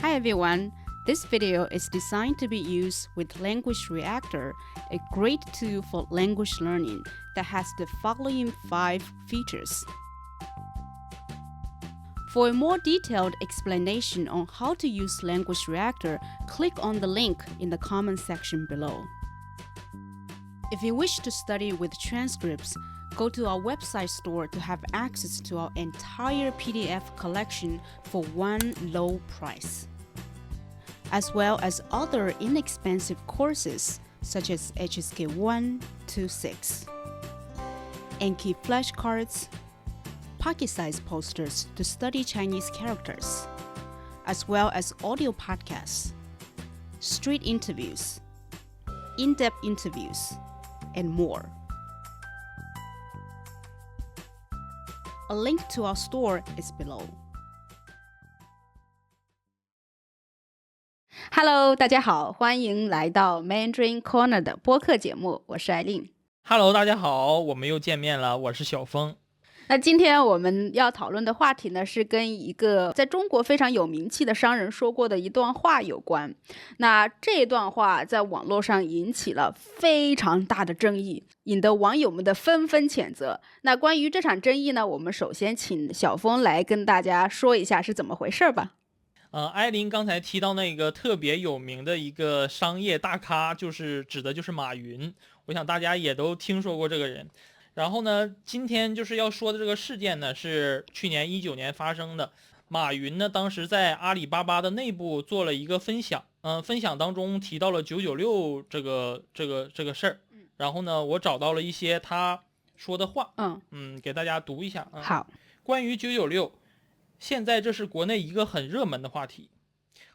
Hi everyone, this video is designed to be used with Language Reactor, a great tool for language learning that has the following 5 features. For a more detailed explanation on how to use Language Reactor, click on the link in the comment section below. If you wish to study with transcripts, go to our website store to have access to our entire PDF collection for one low price, as well as other inexpensive courses such as HSK 1 to 6, Anki flashcards, pocket-sized posters to study Chinese characters, as well as audio podcasts, street interviews, in-depth interviews, and more. A link to our store is below. Hello， 大家好，欢迎来到 Mandarin Corner 的播客节目，我是艾琳。Hello， 大家好，我们又见面了，我是小峰。那今天我们要讨论的话题呢，是跟一个在中国非常有名气的商人说过的一段话有关。那这段话在网络上引起了非常大的争议，引得网友们的纷纷谴责。那关于这场争议呢，我们首先请小峰来跟大家说一下是怎么回事吧。艾琳刚才提到那个特别有名的一个商业大咖，指的就是马云。我想大家也都听说过这个人。然后呢，今天就是要说的这个事件呢，是去年19年发生的。马云呢，当时在阿里巴巴的内部做了一个分享，分享当中提到了996这个事儿。然后呢，我找到了一些他说的话，给大家读一下。好，关于996，现在这是国内一个很热门的话题，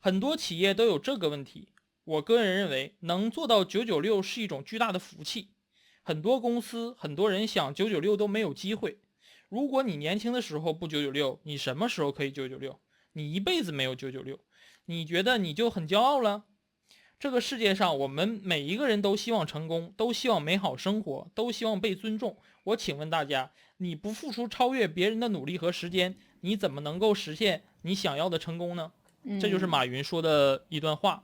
很多企业都有这个问题。我个人认为，能做到996是一种巨大的福气。很多公司很多人想996都没有机会。如果你年轻的时候不996，你什么时候可以996？你一辈子没有996，你觉得你就很骄傲了？这个世界上我们每一个人都希望成功，都希望美好生活，都希望被尊重。我请问大家，你不付出超越别人的努力和时间，你怎么能够实现你想要的成功呢？这就是马云说的一段话。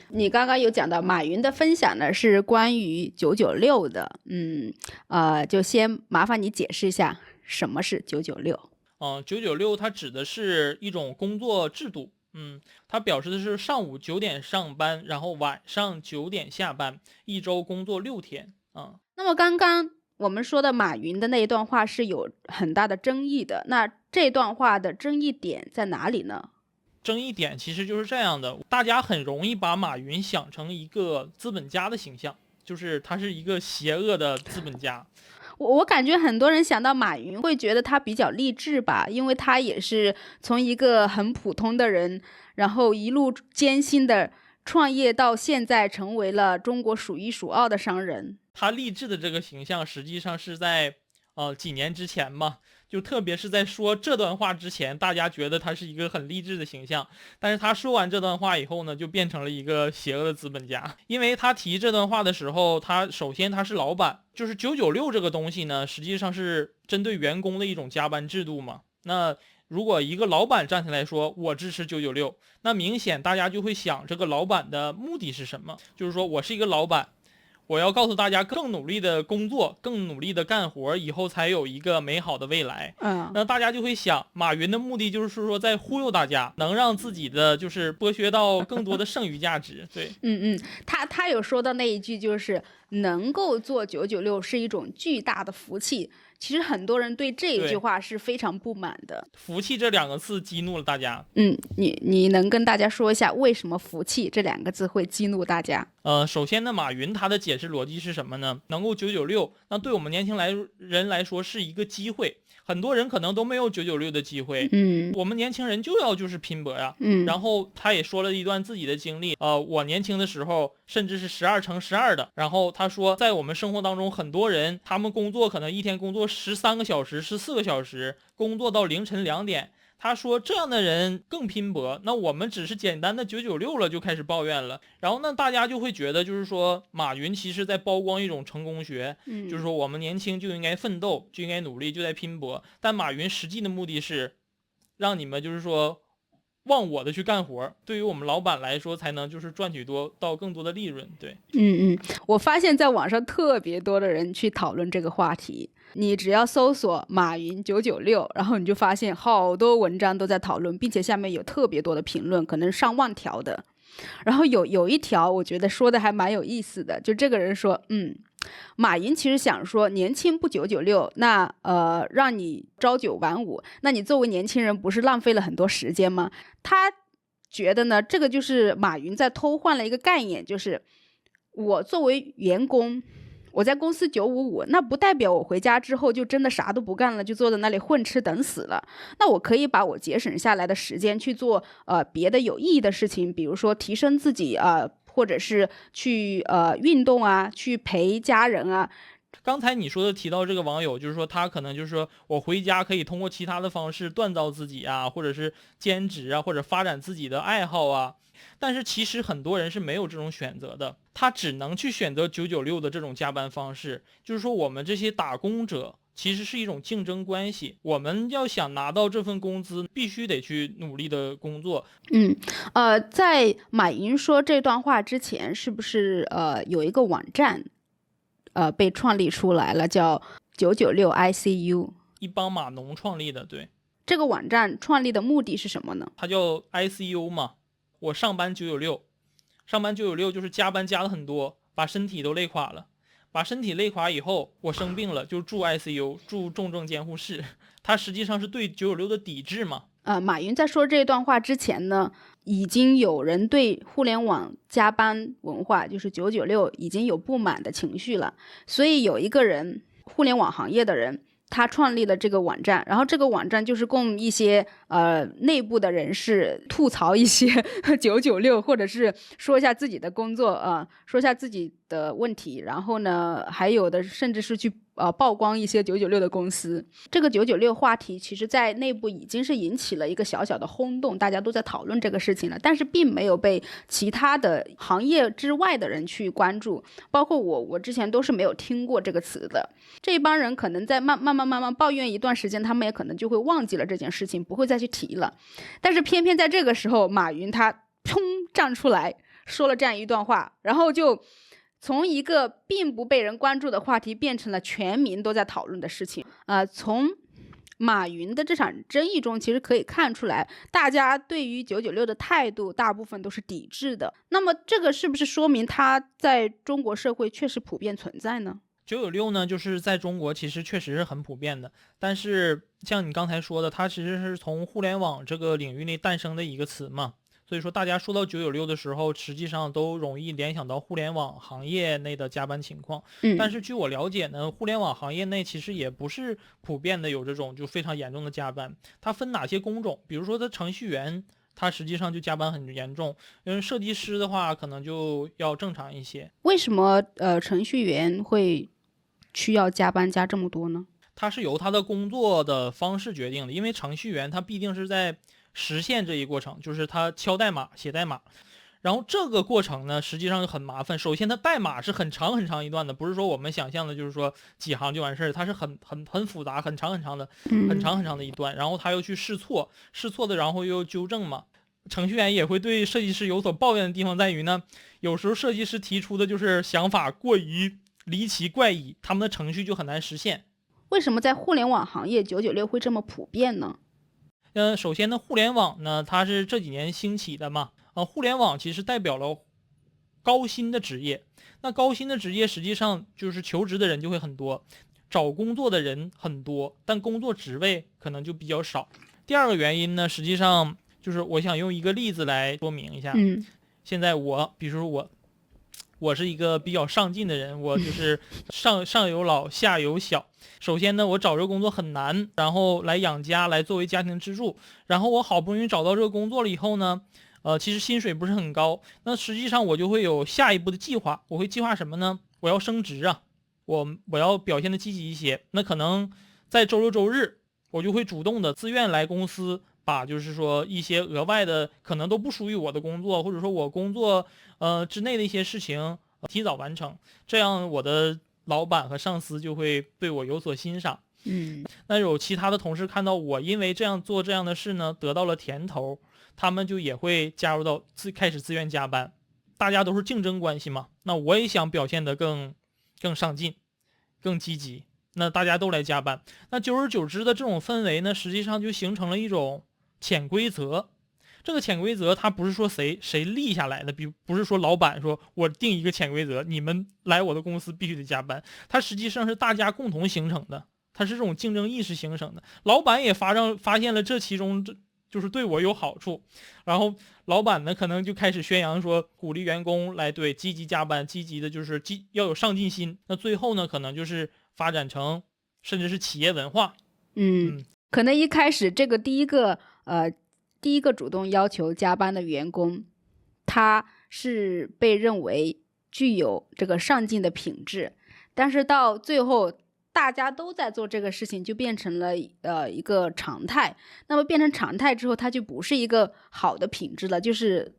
你刚刚有讲到马云的分享呢，是关于996的。就先麻烦你解释一下什么是996。996它指的是一种工作制度。它表示的是上午9点上班，然后晚上9点下班，一周工作6天。那么刚刚我们说的马云的那一段话是有很大的争议的，那这段话的争议点在哪里呢？争议点其实就是这样的，大家很容易把马云想成一个资本家的形象，就是他是一个邪恶的资本家。我感觉很多人想到马云会觉得他比较励志吧，因为他也是从一个很普通的人，然后一路艰辛的创业到现在成为了中国数一数二的商人。他励志的这个形象实际上是在几年之前嘛，就特别是在说这段话之前，大家觉得他是一个很励志的形象，但是他说完这段话以后呢，就变成了一个邪恶的资本家。因为他提这段话的时候，首先他是老板，就是996这个东西呢，实际上是针对员工的一种加班制度嘛。那如果一个老板站起来说我支持996，那明显大家就会想这个老板的目的是什么，就是说我是一个老板，我要告诉大家更努力的工作，更努力的干活，以后才有一个美好的未来。那大家就会想，马云的目的就是说在忽悠大家，能让自己的就是剥削到更多的剩余价值。对，他有说到那一句，就是能够做996是一种巨大的福气。其实很多人对这一句话是非常不满的。福气这2个字激怒了大家。你能跟大家说一下为什么福气这2个字会激怒大家？首先呢，马云他的解释逻辑是什么呢？能够996，那对我们年轻人来说是一个机会。很多人可能都没有996的机会。我们年轻人就要就是拼搏呀。然后他也说了一段自己的经历。我年轻的时候甚至是12×12的。然后他说，在我们生活当中，很多人他们工作可能一天工作13个小时、14个小时，工作到凌晨2点。他说这样的人更拼搏，那我们只是简单的996了就开始抱怨了。然后呢，大家就会觉得就是说马云其实在曝光一种成功学，就是说我们年轻就应该奋斗，就应该努力，就在拼搏。但马云实际的目的是让你们就是说忘我的去干活，对于我们老板来说才能就是赚取到更多的利润。对，我发现在网上特别多的人去讨论这个话题，你只要搜索马云996，然后你就发现好多文章都在讨论，并且下面有特别多的评论，可能上万条的。然后有一条我觉得说的还蛮有意思的，就这个人说，马云其实想说年轻不996，那让你朝九晚五，那你作为年轻人不是浪费了很多时间吗？他觉得呢，这个就是马云在偷换了一个概念，就是我作为员工，我在公司955，那不代表我回家之后就真的啥都不干了，就坐在那里混吃等死了。那我可以把我节省下来的时间去做别的有意义的事情，比如说提升自己或者是去运动啊，去陪家人啊。刚才你说的提到这个网友，就是说他可能就是说我回家可以通过其他的方式锻造自己啊，或者是兼职啊，或者发展自己的爱好啊。但是其实很多人是没有这种选择的，他只能去选择996的这种加班方式。就是说我们这些打工者其实是一种竞争关系，我们要想拿到这份工资，必须得去努力的工作。在马云说这段话之前，是不是有一个网站被创立出来了，叫996 ICU， 一帮码农创立的。对，这个网站创立的目的是什么呢？它叫 ICU 嘛，我上班996，上班996就是加班加的很多，把身体都累垮了，把身体累垮以后，我生病了就住 ICU， 住重症监护室。它实际上是对996的抵制嘛。马云在说这段话之前呢，已经有人对互联网加班文化，就是996，已经有不满的情绪了。所以有一个人，互联网行业的人，他创立了这个网站，然后这个网站就是供一些内部的人士吐槽一些996，或者是说一下自己的工作说一下自己的问题，然后呢，还有的甚至是去曝光一些996的公司。这个996话题其实在内部已经是引起了一个小小的轰动，大家都在讨论这个事情了，但是并没有被其他的行业之外的人去关注，包括我之前都是没有听过这个词的。这一帮人可能在慢慢抱怨一段时间，他们也可能就会忘记了这件事情，不会再去提了。但是偏偏在这个时候，马云他砰站出来说了这样一段话，然后就从一个并不被人关注的话题变成了全民都在讨论的事情。从马云的这场争议中，其实可以看出来，大家对于996的态度大部分都是抵制的。那么这个是不是说明它在中国社会确实普遍存在呢？996呢，就是在中国其实确实是很普遍的，但是像你刚才说的，它其实是从互联网这个领域内诞生的一个词嘛。所以说大家说到996的时候，实际上都容易联想到互联网行业内的加班情况。但是据我了解呢，互联网行业内其实也不是普遍的有这种就非常严重的加班。它分哪些工种？比如说它程序员，它实际上就加班很严重，因为设计师的话可能就要正常一些。为什么程序员会需要加班加这么多呢？它是由他的工作的方式决定的，因为程序员他必定是在实现这一过程，就是他敲代码写代码，然后这个过程呢实际上很麻烦。首先它代码是很长很长一段的，不是说我们想象的就是说几行就完事儿，它是很复杂很长的很长的一段，然后他又去试错的，然后又纠正嘛。程序员也会对设计师有所抱怨的地方在于呢，有时候设计师提出的就是想法过于离奇怪异，他们的程序就很难实现。为什么在互联网行业996会这么普遍呢？首先呢，互联网呢，它是这几年兴起的嘛。互联网其实代表了高薪的职业。那高薪的职业实际上就是求职的人就会很多，找工作的人很多，但工作职位可能就比较少。第二个原因呢，实际上就是我想用一个例子来说明一下。现在比如说我是一个比较上进的人，我就是上有老下有小。首先呢，我找这个工作很难，然后来养家，来作为家庭支柱。然后我好不容易找到这个工作了以后呢，其实薪水不是很高。那实际上我就会有下一步的计划。我会计划什么呢？我要升职啊，我要表现的积极一些。那可能在周六周日，我就会主动的自愿来公司，把就是说一些额外的可能都不属于我的工作，或者说我工作之内的一些事情提早完成，这样我的老板和上司就会对我有所欣赏。那有其他的同事看到我因为这样做这样的事呢，得到了甜头，他们就也会加入到开始自愿加班。大家都是竞争关系嘛，那我也想表现得更上进，更积极，那大家都来加班。那久而久之的这种氛围呢，实际上就形成了一种潜规则。这个潜规则它不是说谁立下来的，不是说老板说我定一个潜规则，你们来我的公司必须得加班，它实际上是大家共同形成的，它是这种竞争意识形成的。老板也发现了这其中就是对我有好处，然后老板呢可能就开始宣扬说鼓励员工来对积极加班，积极的就是要有上进心。那最后呢可能就是发展成甚至是企业文化。可能一开始这个第一个主动要求加班的员工，他是被认为具有这个上进的品质，但是到最后大家都在做这个事情，就变成了一个常态。那么变成常态之后，它就不是一个好的品质了，就是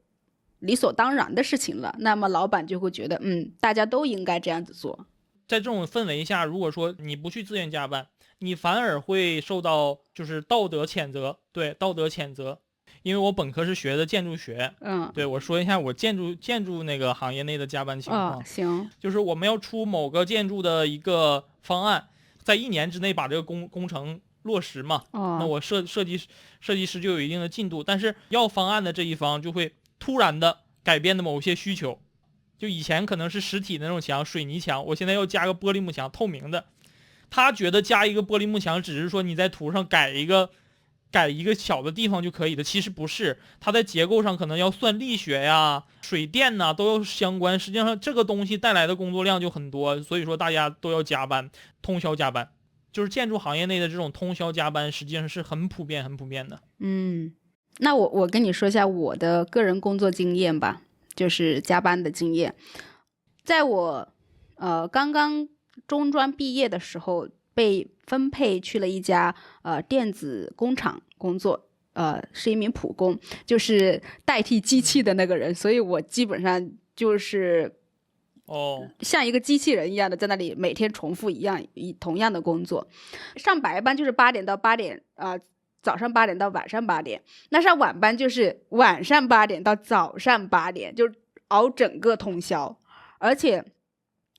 理所当然的事情了。那么老板就会觉得大家都应该这样子做。在这种氛围下，如果说你不去自愿加班，你反而会受到就是道德谴责。对，道德谴责。因为我本科是学的建筑学，对，我说一下我建筑那个行业内的加班情况。行，就是我们要出某个建筑的一个方案，在1年之内把这个工程落实嘛。那我设计师就有一定的进度，但是要方案的这一方就会突然的改变的某些需求，就以前可能是实体的那种墙，水泥墙，我现在要加个玻璃幕墙，透明的。他觉得加一个玻璃幕墙只是说你在图上改一个小的地方就可以的，其实不是，它在结构上可能要算力学呀、水电呐都要相关。实际上这个东西带来的工作量就很多，所以说大家都要加班，通宵加班。就是建筑行业内的这种通宵加班，实际上是很普遍的。那我跟你说一下我的个人工作经验吧，就是加班的经验。在我刚刚中专毕业的时候，被分配去了一家电子工厂工作，是一名普工，就是代替机器的那个人，所以我基本上就是像一个机器人一样的在那里每天重复同样的工作。上白班就是8点到8点，早上8点到晚上8点，那上晚班就是晚上8点到早上8点，就熬整个通宵。而且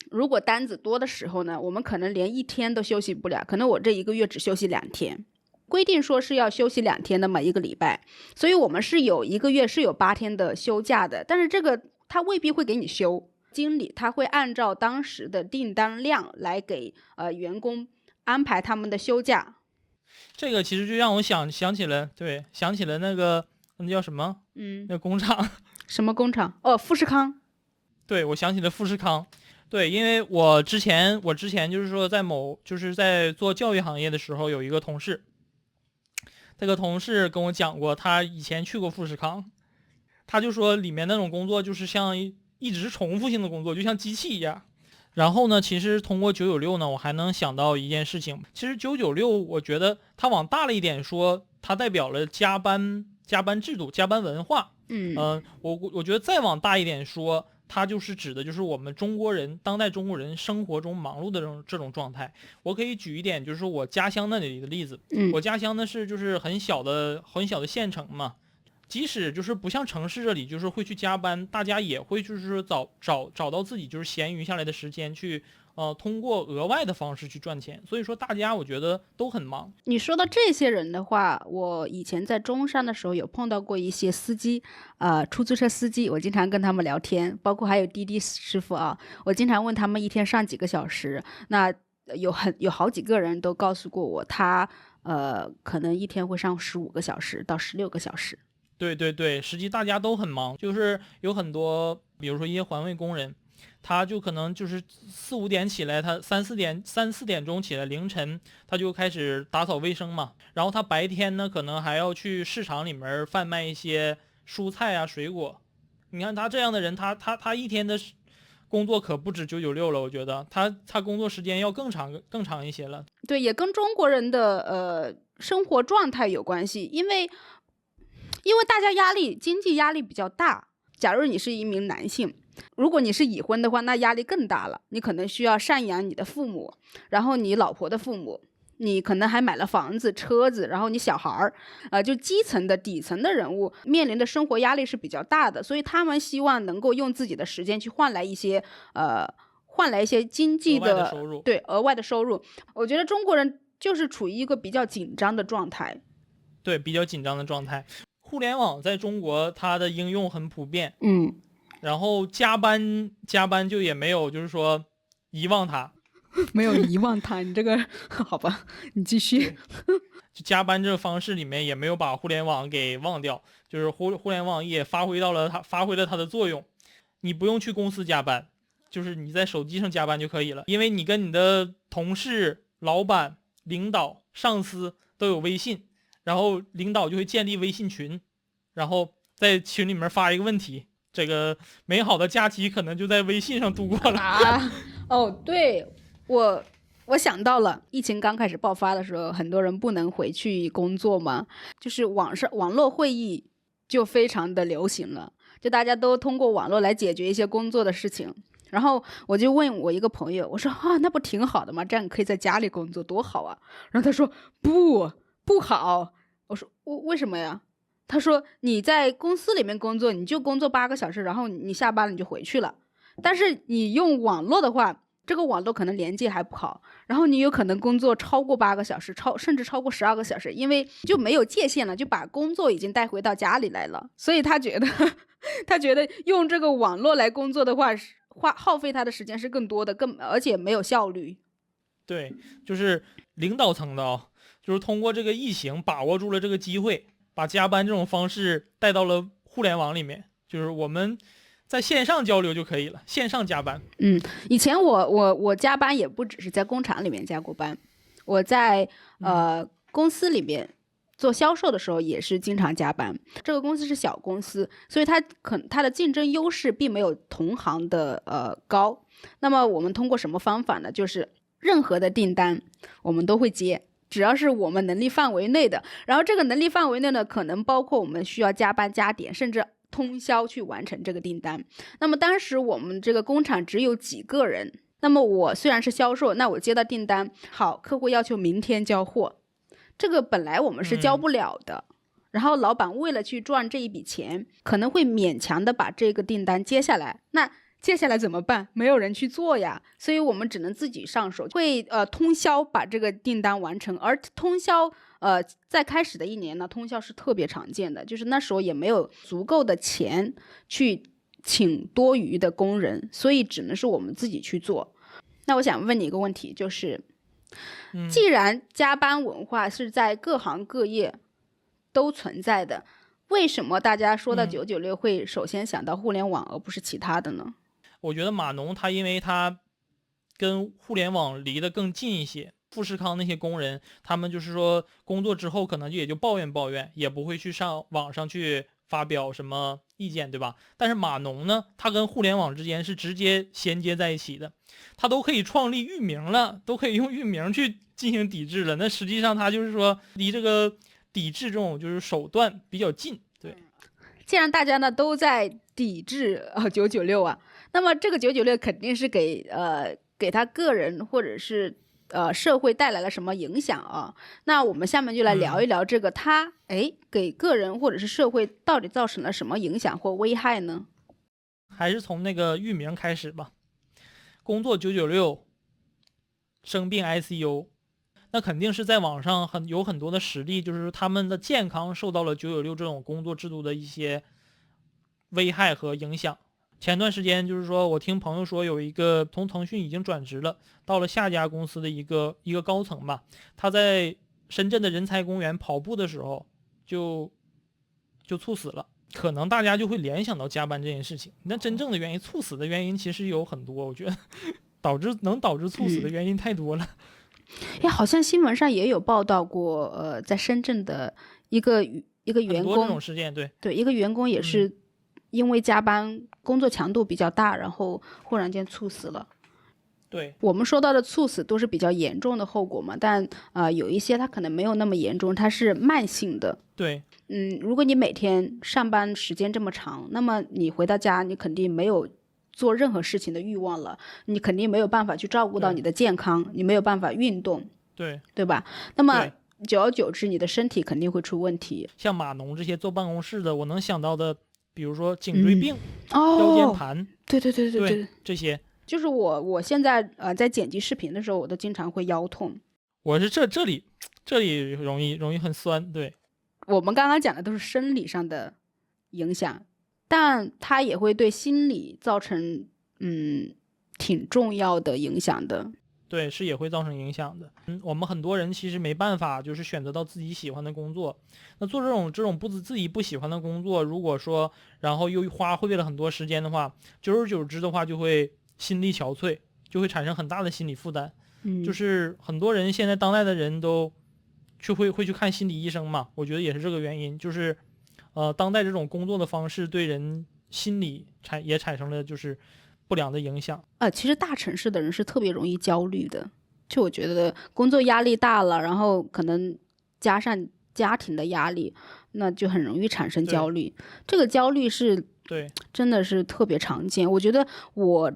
如果单子多的时候呢，我们可能连1天都休息不了，可能我这1个月只休息2天，规定说是要休息2天的嘛，1个礼拜，所以我们是有1个月是有8天的休假的，但是这个他未必会给你休，经理他会按照当时的订单量来给员工安排他们的休假。这个其实就让我想起了那个那叫什么那工厂。什么工厂？富士康。对，我想起了富士康。对，因为我之前就是说就是在做教育行业的时候，有一个同事，这个同事跟我讲过，他以前去过富士康，他就说里面那种工作就是像一直是重复性的工作，就像机器一样。然后呢，其实通过996呢，我还能想到一件事情，其实996我觉得它往大了一点说，它代表了加班制度、加班文化。我觉得再往大一点说，它就是指的就是我们当代中国人生活中忙碌的这种状态。我可以举一点，就是我家乡那里的例子。我家乡呢是就是很小的县城嘛，即使就是不像城市这里就是会去加班，大家也会就是找到自己就是闲余下来的时间去通过额外的方式去赚钱。所以说大家我觉得都很忙。你说到这些人的话，我以前在中山的时候有碰到过一些司机，出租车司机，我经常跟他们聊天，包括还有滴滴师傅啊，我经常问他们一天上几个小时。那有好几个人都告诉过我，他可能一天会上15个小时到16个小时。对，实际大家都很忙，就是有很多比如说一些环卫工人，他就可能就是4、5点起来，他3、4点钟起来，凌晨他就开始打扫卫生嘛。然后他白天呢，可能还要去市场里面贩卖一些蔬菜啊、水果。你看他这样的人，他一天的工作可不止996了，我觉得他工作时间要更长一些了。对，也跟中国人的生活状态有关系，因为大家经济压力比较大。假如你是一名男性，如果你是已婚的话，那压力更大了，你可能需要赡养你的父母，然后你老婆的父母，你可能还买了房子、车子，然后你小孩儿，就基层的底层的人物面临的生活压力是比较大的，所以他们希望能够用自己的时间去换来一些经济额外的收入，对，额外的收入。我觉得中国人就是处于一个比较紧张的状态。对，比较紧张的状态。互联网在中国它的应用很普遍，然后加班就也没有就是说遗忘它。没有遗忘它，你这个好吧，你继续。就加班这个方式里面也没有把互联网给忘掉，就是互联网也发挥了它的作用。你不用去公司加班，就是你在手机上加班就可以了，因为你跟你的同事、老板、领导、上司都有微信，然后领导就会建立微信群，然后在群里面发一个问题，这个美好的假期可能就在微信上度过了啊。哦，对，我想到了，疫情刚开始爆发的时候，很多人不能回去工作嘛，就是网络会议就非常的流行了，就大家都通过网络来解决一些工作的事情。然后我就问我一个朋友，我说那不挺好的吗？这样可以在家里工作，多好啊！然后他说不好。我说为什么呀？他说你在公司里面工作，你就工作8个小时，然后你下班了你就回去了。但是你用网络的话，这个网络可能连接还不好，然后你有可能工作超过8个小时，甚至超过12个小时，因为就没有界限了，就把工作已经带回到家里来了。所以他觉得用这个网络来工作的话，耗费他的时间是更多的，而且没有效率。对，就是领导层的就是通过这个疫情把握住了这个机会，把加班这种方式带到了互联网里面，就是我们在线上交流就可以了，线上加班。以前我加班也不只是在工厂里面加过班，我在公司里面做销售的时候也是经常加班。这个公司是小公司，所以它的竞争优势并没有同行的高。那么我们通过什么方法呢？就是任何的订单我们都会接，只要是我们能力范围内的。然后这个能力范围内呢，可能包括我们需要加班加点，甚至通宵去完成这个订单。那么当时我们这个工厂只有几个人，那么我虽然是销售，那我接到订单，好，客户要求明天交货，这个本来我们是交不了的，然后老板为了去赚这一笔钱，可能会勉强的把这个订单接下来。那接下来怎么办？没有人去做呀，所以我们只能自己上手，会通宵把这个订单完成。而通宵在开始的1年呢，通宵是特别常见的，就是那时候也没有足够的钱去请多余的工人，所以只能是我们自己去做。那我想问你一个问题，就是既然加班文化是在各行各业都存在的，为什么大家说到996会首先想到互联网而不是其他的呢？我觉得码农他因为他跟互联网离得更近一些，富士康那些工人他们就是说工作之后可能也就抱怨，也不会去上网上去发表什么意见，对吧？但是码农呢，他跟互联网之间是直接衔接在一起的，他都可以创立域名了，都可以用域名去进行抵制了，那实际上他就是说离这个抵制这种就是手段比较近。对，既然大家呢都在抵制996啊，那么这个996肯定是给他个人或者是社会带来了什么影响啊？那我们下面就来聊一聊这个他给个人或者是社会到底造成了什么影响或危害呢？还是从那个域名开始吧。工作996，生病 ICU， 那肯定是在网上有很多的实例，就是他们的健康受到了996这种工作制度的一些危害和影响。前段时间就是说我听朋友说有一个从腾讯已经转职了，到了下家公司的一个高层吧，他在深圳的人才公园跑步的时候就猝死了。可能大家就会联想到加班这件事情，那真正的原因，猝死的原因其实有很多，我觉得能导致猝死的原因太多了。好像新闻上也有报道过，在深圳的一个员工，很多这种事件，对，一个员工也是因为加班工作强度比较大，然后忽然间猝死了。对，我们说到的猝死都是比较严重的后果嘛，但有一些它可能没有那么严重，它是慢性的。对，如果你每天上班时间这么长，那么你回到家，你肯定没有做任何事情的欲望了，你肯定没有办法去照顾到你的健康，你没有办法运动。对吧？那么对久而久之，你的身体肯定会出问题。像码农这些坐办公室的，我能想到的，比如说颈椎病、腰间盘，对对对对对，这些。就是我现在在剪辑视频的时候，我都经常会腰痛。我是这里容易很酸。对，我们刚刚讲的都是生理上的影响，但它也会对心理造成挺重要的影响的。对，是也会造成影响的。我们很多人其实没办法，就是选择到自己喜欢的工作。那做这种自己不喜欢的工作，如果说然后又会费了很多时间的话，久而久之的话，就会心力憔悴，就会产生很大的心理负担。就是很多人现在当代的人都会去看心理医生嘛，我觉得也是这个原因。就是当代这种工作的方式对人心理也产生了就是不良的影响。其实大城市的人是特别容易焦虑的，就我觉得工作压力大了，然后可能加上家庭的压力，那就很容易产生焦虑。这个焦虑是真的是特别常见。我觉得我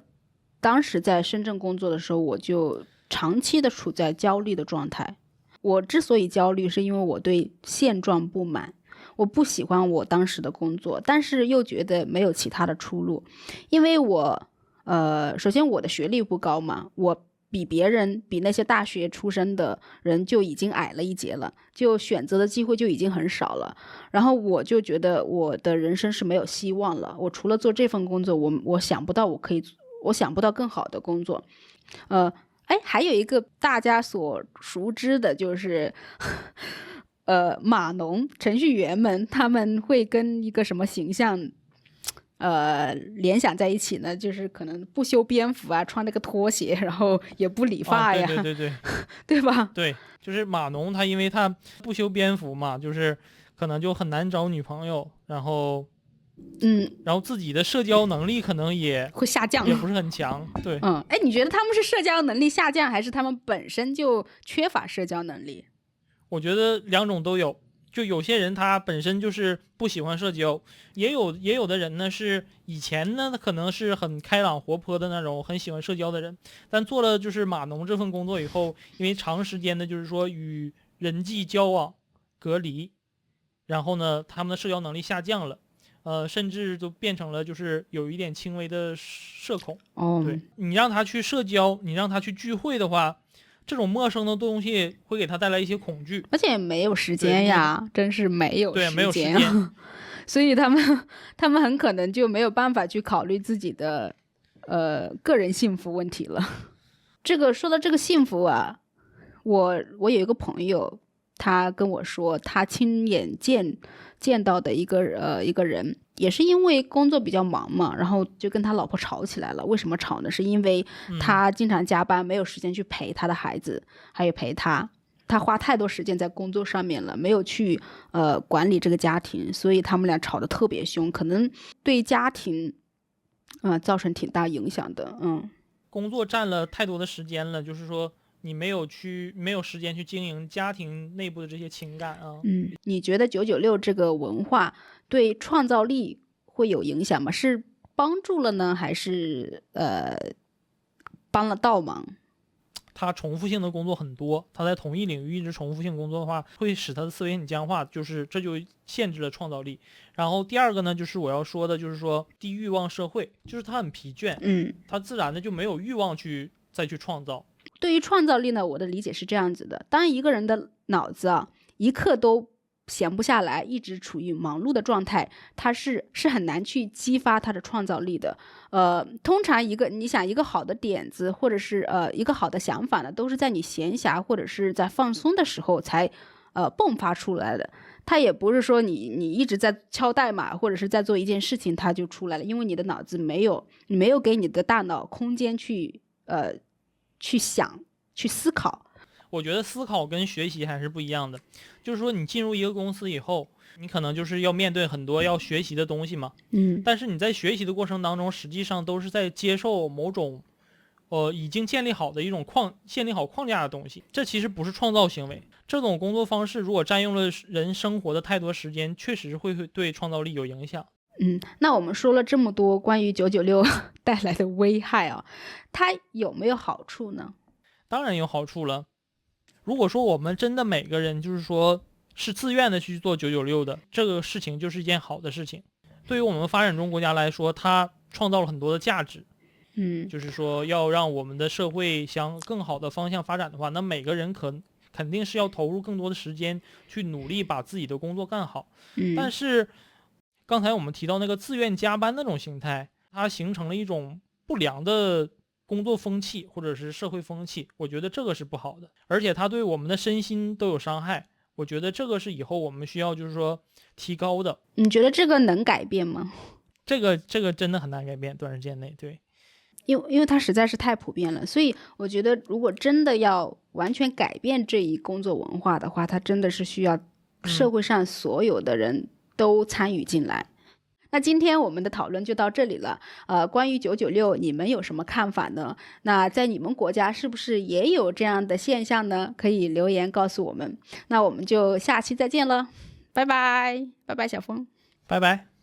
当时在深圳工作的时候，我就长期的处在焦虑的状态。我之所以焦虑，是因为我对现状不满，我不喜欢我当时的工作，但是又觉得没有其他的出路。因为我首先我的学历不高嘛，我比那些大学出身的人就已经矮了一截了，就选择的机会就已经很少了。然后我就觉得我的人生是没有希望了，我除了做这份工作，我想不到更好的工作。还有一个大家所熟知的就是码农程序员们，他们会跟一个什么形象联想在一起呢？就是可能不修边幅啊，穿那个拖鞋，然后也不理发呀，对对吧？对，就是码农他因为他不修边幅嘛，就是可能就很难找女朋友，然后自己的社交能力可能也会下降，也不是很强。对，你觉得他们是社交能力下降，还是他们本身就缺乏社交能力？我觉得两种都有。就有些人他本身就是不喜欢社交，也有的人呢是以前呢可能是很开朗活泼的那种很喜欢社交的人，但做了就是码农这份工作以后，因为长时间的就是说与人际交往隔离，然后呢他们的社交能力下降了，甚至都变成了就是有一点轻微的社恐。对，你让他去社交，你让他去聚会的话，这种陌生的东西会给他带来一些恐惧，而且没有时间呀，真是没有时间。对，没有时间。所以他们很可能就没有办法去考虑自己的个人幸福问题了。说到这个幸福啊，我有一个朋友，他跟我说他亲眼见到的一个人，也是因为工作比较忙嘛，然后就跟他老婆吵起来了。为什么吵呢？是因为他经常加班，没有时间去陪他的孩子，还有陪他花太多时间在工作上面了，没有去管理这个家庭，所以他们俩吵得特别凶，可能对家庭造成挺大影响的。工作占了太多的时间了，就是说你没有时间去经营家庭内部的这些情感啊。你觉得996这个文化对创造力会有影响吗？是帮助了呢，还是帮了倒忙？他重复性的工作很多，他在同一领域一直重复性工作的话，会使他的思维很僵化，就是这就限制了创造力。然后第二个呢，就是我要说的，就是说低欲望社会，就是他很疲倦，他自然的就没有欲望再去创造。对于创造力呢，我的理解是这样子的：当一个人的脑子一刻都闲不下来，一直处于忙碌的状态，他是很难去激发他的创造力的。通常你想一个好的点子，或者是一个好的想法呢，都是在你闲暇或者是在放松的时候才迸发出来的。它也不是说你一直在敲代码或者是在做一件事情它就出来了，因为你的脑子没有给你的大脑空间去想去思考。我觉得思考跟学习还是不一样的，就是说你进入一个公司以后，你可能就是要面对很多要学习的东西嘛，但是你在学习的过程当中，实际上都是在接受某种已经建立好的一种建立好框架的东西，这其实不是创造行为。这种工作方式如果占用了人生活的太多时间，确实会对创造力有影响。那我们说了这么多关于996带来的危害它有没有好处呢？当然有好处了。如果说我们真的每个人就是说是自愿的去做996的，这个事情就是一件好的事情。对于我们发展中国家来说，它创造了很多的价值。就是说要让我们的社会向更好的方向发展的话，那每个人肯定是要投入更多的时间去努力把自己的工作干好。但是刚才我们提到那个自愿加班那种形态，它形成了一种不良的工作风气或者是社会风气，我觉得这个是不好的，而且它对我们的身心都有伤害。我觉得这个是以后我们需要就是说提高的。你觉得这个能改变吗？这个真的很难改变，短时间内。对，因为它实在是太普遍了，所以我觉得如果真的要完全改变这一工作文化的话，它真的是需要社会上所有的人都参与进来。那今天我们的讨论就到这里了。关于996，你们有什么看法呢？那在你们国家是不是也有这样的现象呢？可以留言告诉我们。那我们就下期再见了，拜拜，拜拜，小峰，拜拜。